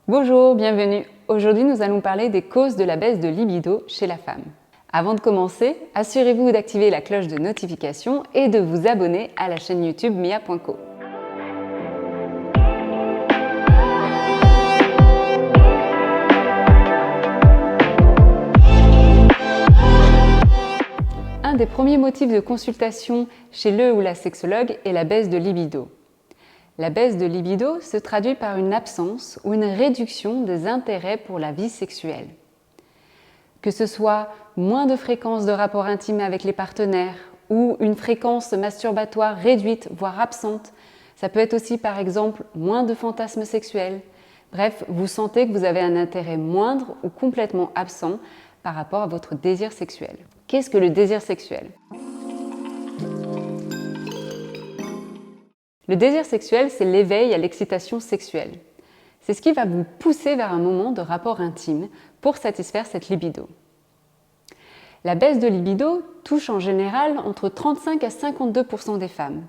Bonjour, bienvenue. Aujourd'hui, nous allons parler des causes de la baisse de libido chez la femme. Avant de commencer, assurez-vous d'activer la cloche de notification et de vous abonner à la chaîne YouTube Mia.co. Un des premiers motifs de consultation chez le ou la sexologue est la baisse de libido. La baisse de libido se traduit par une absence ou une réduction des intérêts pour la vie sexuelle. Que ce soit moins de fréquence de rapports intimes avec les partenaires ou une fréquence masturbatoire réduite, voire absente, ça peut être aussi par exemple moins de fantasmes sexuels. Bref, vous sentez que vous avez un intérêt moindre ou complètement absent par rapport à votre désir sexuel. Qu'est-ce que le désir sexuel ? Le désir sexuel, c'est l'éveil à l'excitation sexuelle. C'est ce qui va vous pousser vers un moment de rapport intime pour satisfaire cette libido. La baisse de libido touche en général entre 35 à 52% des femmes.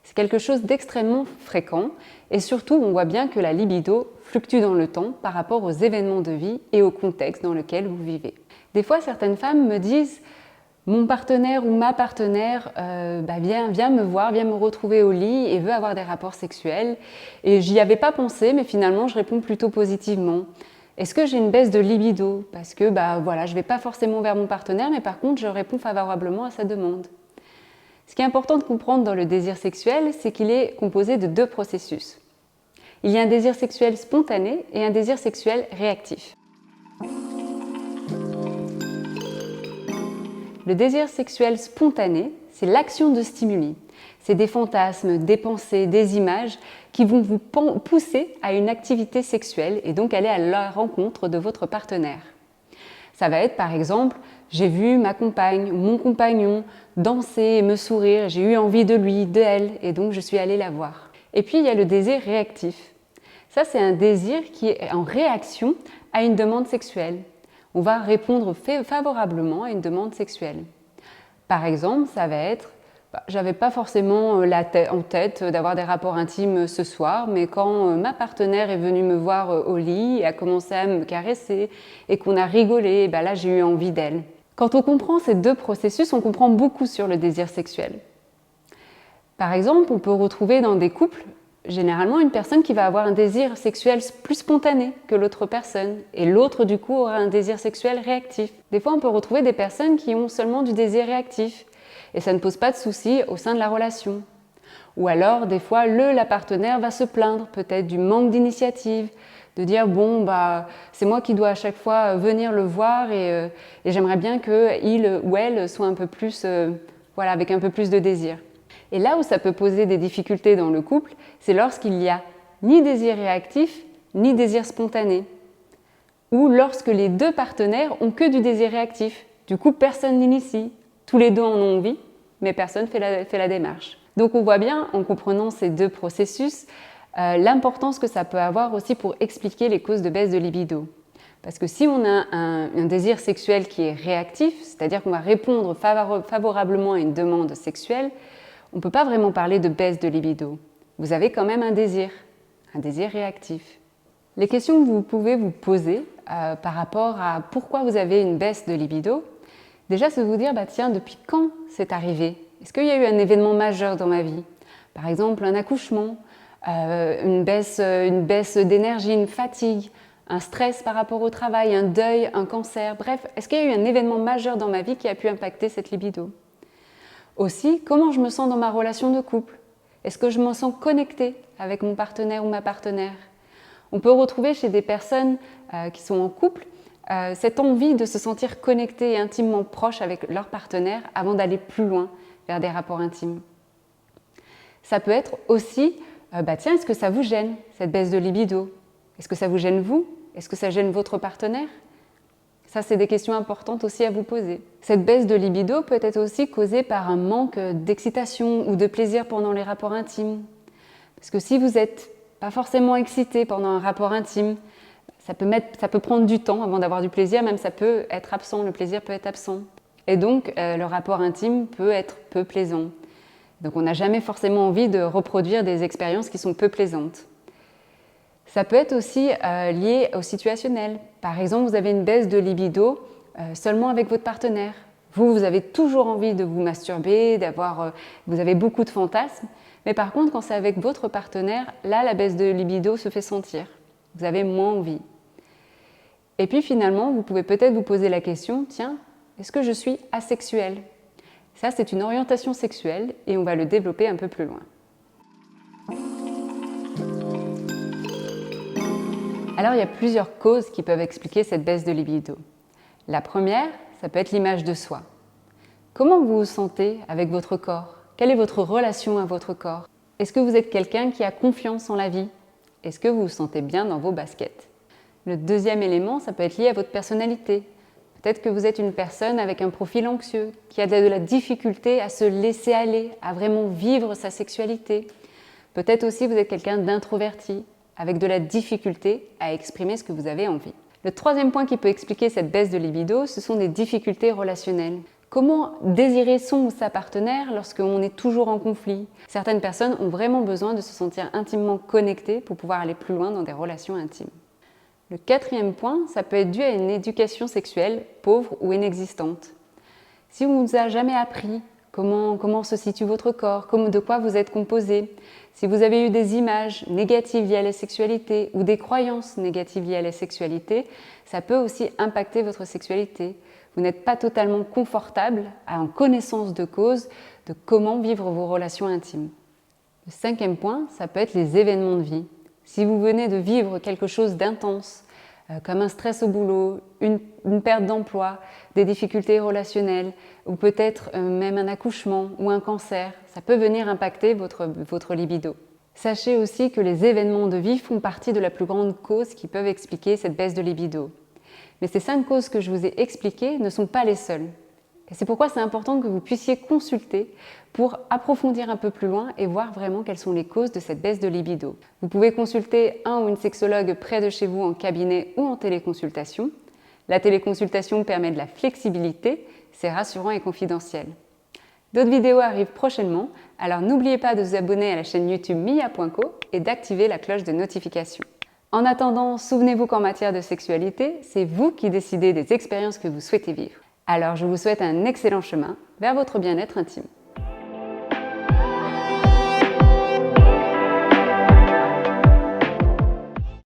C'est quelque chose d'extrêmement fréquent et surtout on voit bien que la libido fluctue dans le temps par rapport aux événements de vie et au contexte dans lequel vous vivez. Des fois, certaines femmes me disent « Mon partenaire ou ma partenaire vient me voir, vient me retrouver au lit et veut avoir des rapports sexuels. Et j'y avais pas pensé, mais finalement, je réponds plutôt positivement. Est-ce que j'ai une baisse de libido ? Parce que je vais pas forcément vers mon partenaire, mais par contre, je réponds favorablement à sa demande. » Ce qui est important de comprendre dans le désir sexuel, c'est qu'il est composé de deux processus. Il y a un désir sexuel spontané et un désir sexuel réactif. Le désir sexuel spontané, c'est l'action de stimuli. C'est des fantasmes, des pensées, des images qui vont vous pousser à une activité sexuelle et donc aller à la rencontre de votre partenaire. Ça va être par exemple, j'ai vu ma compagne ou mon compagnon danser et me sourire, j'ai eu envie de lui, de elle et donc je suis allée la voir. Et puis il y a le désir réactif. Ça, c'est un désir qui est en réaction à une demande sexuelle. On va répondre favorablement à une demande sexuelle. Par exemple, ça va être j'avais pas forcément en tête d'avoir des rapports intimes ce soir, mais quand ma partenaire est venue me voir au lit et a commencé à me caresser et qu'on a rigolé, là j'ai eu envie d'elle. Quand on comprend ces deux processus, on comprend beaucoup sur le désir sexuel. Par exemple, on peut retrouver dans des couples généralement une personne qui va avoir un désir sexuel plus spontané que l'autre personne et l'autre du coup aura un désir sexuel réactif. Des fois on peut retrouver des personnes qui ont seulement du désir réactif et ça ne pose pas de soucis au sein de la relation. Ou alors des fois la partenaire va se plaindre peut-être du manque d'initiative, de dire c'est moi qui dois à chaque fois venir le voir et j'aimerais bien qu'il ou elle soit un peu plus avec un peu plus de désir. Et là où ça peut poser des difficultés dans le couple, c'est lorsqu'il n'y a ni désir réactif, ni désir spontané. Ou lorsque les deux partenaires ont que du désir réactif. Du coup, personne n'initie. Tous les deux en ont envie, mais personne fait la démarche. Donc on voit bien, en comprenant ces deux processus, l'importance que ça peut avoir aussi pour expliquer les causes de baisse de libido. Parce que si on a un désir sexuel qui est réactif, c'est-à-dire qu'on va répondre favorablement à une demande sexuelle, on ne peut pas vraiment parler de baisse de libido. Vous avez quand même un désir réactif. Les questions que vous pouvez vous poser par rapport à pourquoi vous avez une baisse de libido, déjà c'est de vous dire, depuis quand c'est arrivé ? Est-ce qu'il y a eu un événement majeur dans ma vie ? Par exemple, un accouchement, une baisse d'énergie, une fatigue, un stress par rapport au travail, un deuil, un cancer, bref, est-ce qu'il y a eu un événement majeur dans ma vie qui a pu impacter cette libido ? Aussi, comment je me sens dans ma relation de couple ? Est-ce que je me sens connectée avec mon partenaire ou ma partenaire ? On peut retrouver chez des personnes qui sont en couple cette envie de se sentir connectée et intimement proche avec leur partenaire avant d'aller plus loin vers des rapports intimes. Ça peut être aussi, est-ce que ça vous gêne, cette baisse de libido ? Est-ce que ça vous gêne vous ? Est-ce que ça gêne votre partenaire ? Ça, c'est des questions importantes aussi à vous poser. Cette baisse de libido peut être aussi causée par un manque d'excitation ou de plaisir pendant les rapports intimes. Parce que si vous n'êtes pas forcément excité pendant un rapport intime, ça peut prendre du temps avant d'avoir du plaisir, même ça peut être absent, le plaisir peut être absent. Et donc, le rapport intime peut être peu plaisant. Donc, on n'a jamais forcément envie de reproduire des expériences qui sont peu plaisantes. Ça peut être aussi lié au situationnel. Par exemple, vous avez une baisse de libido seulement avec votre partenaire. Vous avez toujours envie de vous masturber, vous avez beaucoup de fantasmes. Mais par contre, quand c'est avec votre partenaire, là, la baisse de libido se fait sentir. Vous avez moins envie. Et puis finalement, vous pouvez peut-être vous poser la question, tiens, est-ce que je suis asexuel? Ça, c'est une orientation sexuelle et on va le développer un peu plus loin. Alors, il y a plusieurs causes qui peuvent expliquer cette baisse de libido. La première, ça peut être l'image de soi. Comment vous vous sentez avec votre corps? Quelle est votre relation à votre corps? Est-ce que vous êtes quelqu'un qui a confiance en la vie? Est-ce que vous vous sentez bien dans vos baskets? Le deuxième élément, ça peut être lié à votre personnalité. Peut-être que vous êtes une personne avec un profil anxieux, qui a de la difficulté à se laisser aller, à vraiment vivre sa sexualité. Peut-être aussi vous êtes quelqu'un d'introverti, avec de la difficulté à exprimer ce que vous avez envie. Le troisième point qui peut expliquer cette baisse de libido, ce sont des difficultés relationnelles. Comment désirer son ou sa partenaire lorsqu'on est toujours en conflit? Certaines personnes ont vraiment besoin de se sentir intimement connectées pour pouvoir aller plus loin dans des relations intimes. Le quatrième point, ça peut être dû à une éducation sexuelle pauvre ou inexistante. Si on ne vous a jamais appris comment se situe votre corps, de quoi vous êtes composé, si vous avez eu des images négatives liées à la sexualité ou des croyances négatives liées à la sexualité, ça peut aussi impacter votre sexualité. Vous n'êtes pas totalement confortable, en connaissance de cause, de comment vivre vos relations intimes. Le cinquième point, ça peut être les événements de vie. Si vous venez de vivre quelque chose d'intense, comme un stress au boulot, une perte d'emploi, des difficultés relationnelles, ou peut-être même un accouchement ou un cancer, ça peut venir impacter votre libido. Sachez aussi que les événements de vie font partie de la plus grande cause qui peuvent expliquer cette baisse de libido. Mais ces 5 causes que je vous ai expliquées ne sont pas les seules. Et c'est pourquoi c'est important que vous puissiez consulter pour approfondir un peu plus loin et voir vraiment quelles sont les causes de cette baisse de libido. Vous pouvez consulter un ou une sexologue près de chez vous en cabinet ou en téléconsultation. La téléconsultation permet de la flexibilité, c'est rassurant et confidentiel. D'autres vidéos arrivent prochainement, alors n'oubliez pas de vous abonner à la chaîne YouTube mia.co et d'activer la cloche de notification. En attendant, souvenez-vous qu'en matière de sexualité, c'est vous qui décidez des expériences que vous souhaitez vivre. Alors je vous souhaite un excellent chemin vers votre bien-être intime.